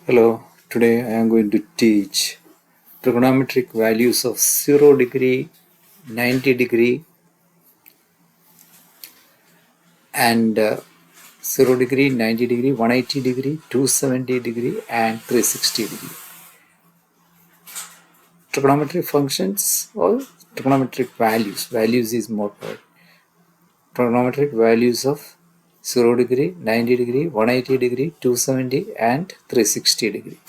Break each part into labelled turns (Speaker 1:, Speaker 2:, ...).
Speaker 1: Hello, today I am going to teach trigonometric values of 0 degree, 90 degree and 0 degree, 90 degree, 180 degree, 270 degree and 360 degree. Trigonometric functions or trigonometric values. Values is more correct. Trigonometric values of 0 degree, 90 degree, 180 degree, 270 and 360 degree.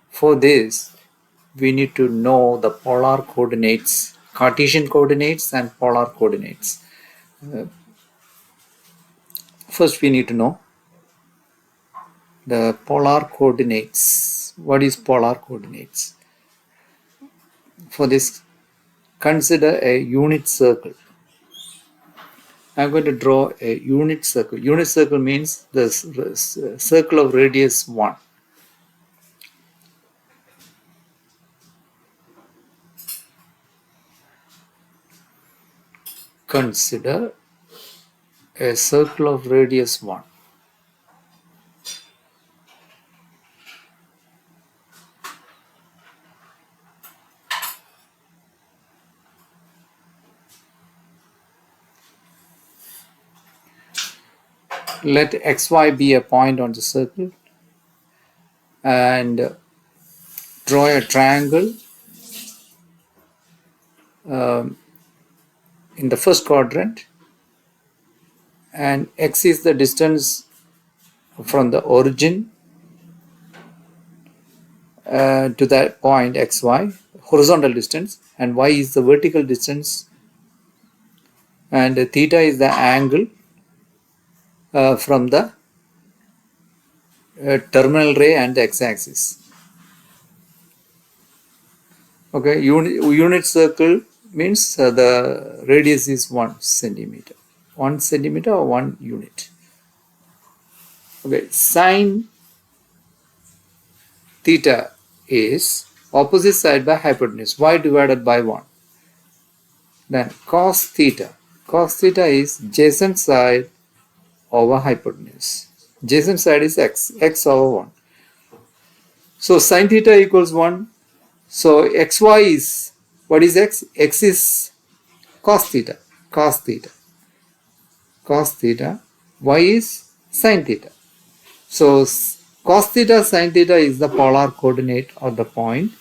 Speaker 1: For this, we need to know the polar coordinates, Cartesian coordinates and polar coordinates. First, we need to know the polar coordinates. What is polar coordinates? For this, consider a unit circle. I'm going to draw a unit circle. Unit circle means the circle of radius 1. Consider a circle of radius 1. Let xy be a point on the circle and draw a triangle in the first quadrant, and x is the distance from the origin to that point xy, horizontal distance, and y is the vertical distance, and theta is the angle from the terminal ray and the x-axis. Okay, unit circle means the radius is 1 centimeter. 1 centimeter or 1 unit. Okay, sine theta is opposite side by hypotenuse, y divided by 1. Then cos theta. Cos theta is adjacent side over hypotenuse. Adjacent side is x over 1. So sine theta equals 1. So xy is, what is x? X is cos theta. Cos theta. Cos theta. Y is sine theta. So cos theta sine theta is the polar coordinate of the point.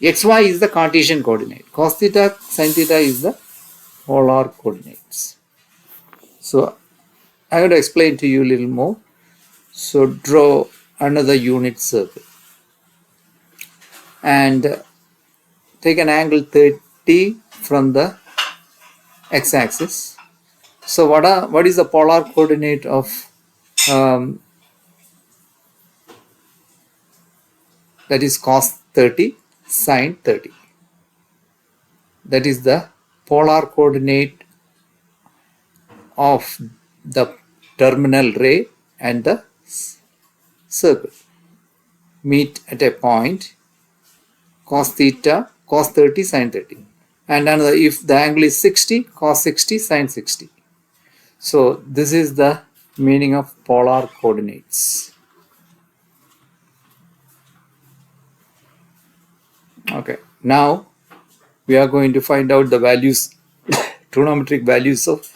Speaker 1: Xy is the Cartesian coordinate. Cos theta sine theta is the polar coordinates. So I will explain to you a little more. So draw another unit circle and take an angle 30 from the x-axis. So what is the polar coordinate of that is cos 30 sine 30? That is the polar coordinate of the terminal ray and the circle meet at a point cos theta, cos 30 sine 30, and another, if the angle is 60, cos 60 sine 60. So this is the meaning of polar coordinates. Okay, now we are going to find out the values, trigonometric values of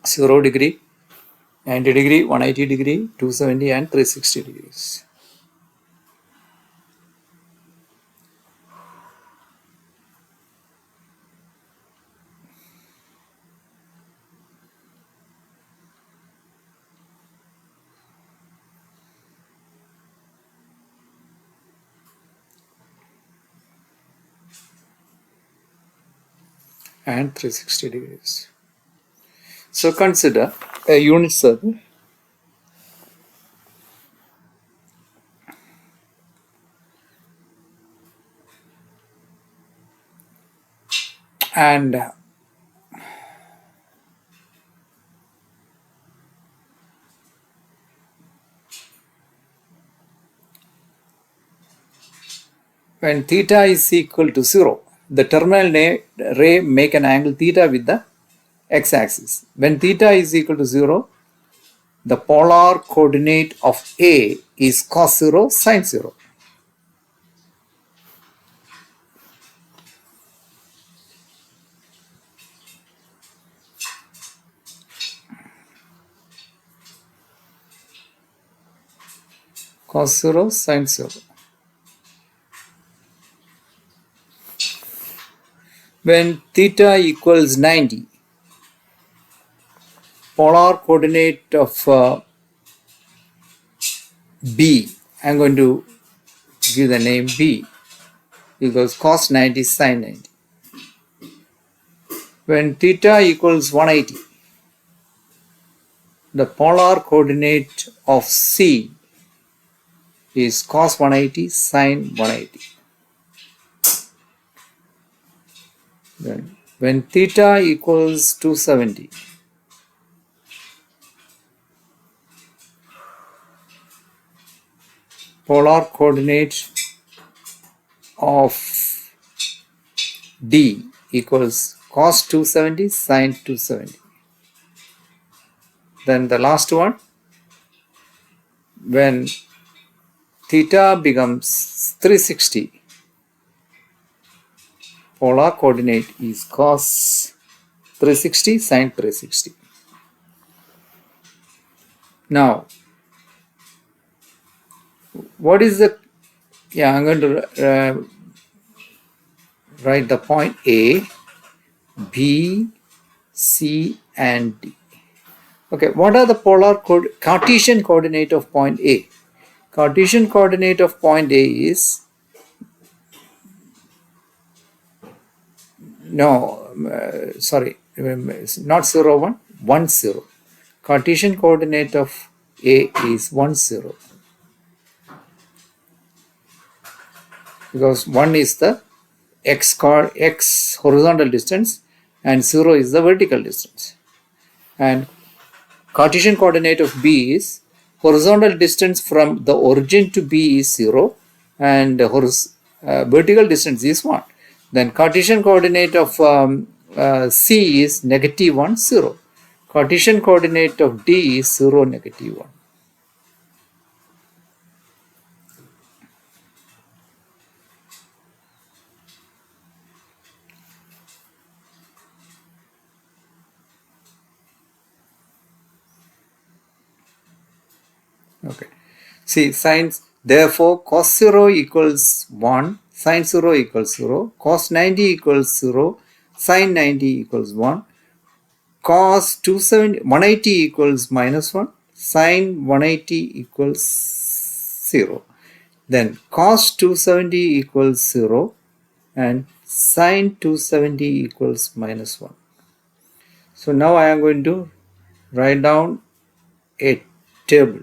Speaker 1: 0 degree, 90 degree, 180 degree, 270 and 360 degrees. And 360 degrees. So consider a unit circle and when theta is equal to 0, the terminal ray make an angle theta with the x-axis. When theta is equal to 0, the polar coordinate of A is cos 0 sin 0. Cos 0 sin 0. When theta equals 90, polar coordinate of B, I'm going to give the name B, equals cos 90 sin 90. When theta equals 180, the polar coordinate of C is cos 180 sin 180. Then when theta equals 270, polar coordinate of D equals cos 270 sin 270. Then the last one, when theta becomes 360, polar coordinate is cos 360 sin 360. Now, what is the, I'm going to write the point A, B, C and D. Okay, what are the Cartesian coordinate of point A? Cartesian coordinate of point A is, not 0, 1, 1, 0. Cartesian coordinate of A is 1, 0. Because 1 is the x horizontal distance and 0 is the vertical distance. And Cartesian coordinate of B is horizontal distance from the origin to B is 0 and vertical distance is 1. Then Cartesian coordinate of C is negative 1, 0. Cartesian coordinate of D is 0, negative 1. Okay. See, sines, therefore, cos 0 equals 1, sin 0 equals 0, cos 90 equals 0, sin 90 equals 1, cos 180 equals minus 1, sin 180 equals 0. Then cos 270 equals 0 and sin 270 equals minus 1. So now I am going to write down a table.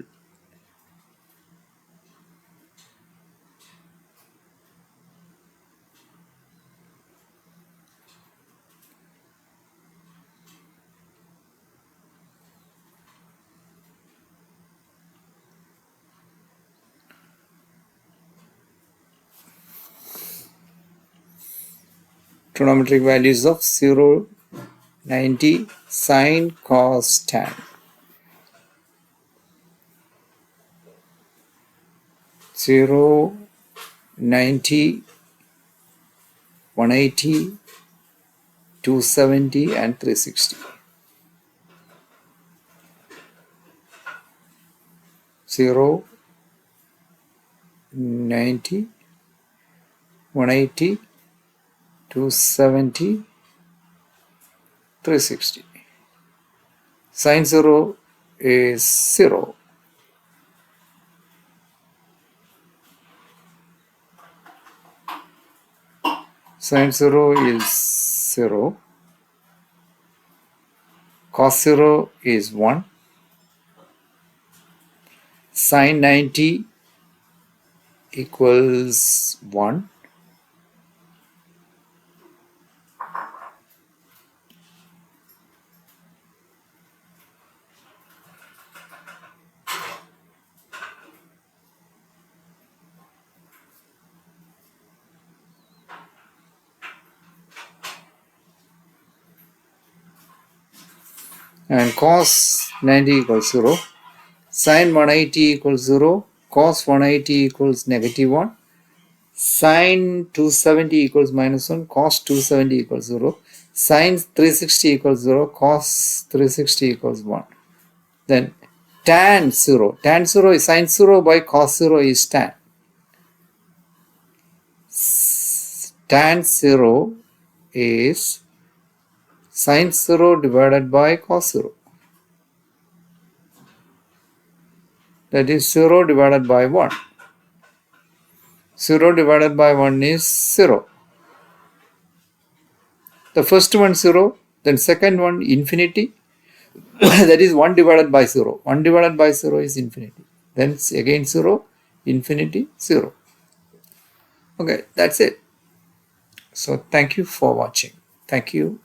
Speaker 1: Trigonometric values of 0, 90, sine, cos, tan. 0, 90, 180, 270 and 360. 0, 90, 180, 270, 360. Sine 0 is 0. Sine 0 is 0. Cos 0 is 1. Sine 90 equals 1. And cos 90 equals 0. Sine 180 equals 0. Cos 180 equals negative 1. Sine 270 equals minus 1. Cos 270 equals 0. Sine 360 equals 0. Cos 360 equals 1. Then tan 0. Tan 0 is sine 0 by cos 0 is tan. Tan 0 is sine 0 divided by cos 0. That is 0 divided by 1. 0 divided by 1 is 0. The first one 0, then second one infinity. That is 1 divided by 0. 1 divided by 0 is infinity. Then again 0, infinity, 0. Okay, that's it. So thank you for watching. Thank you.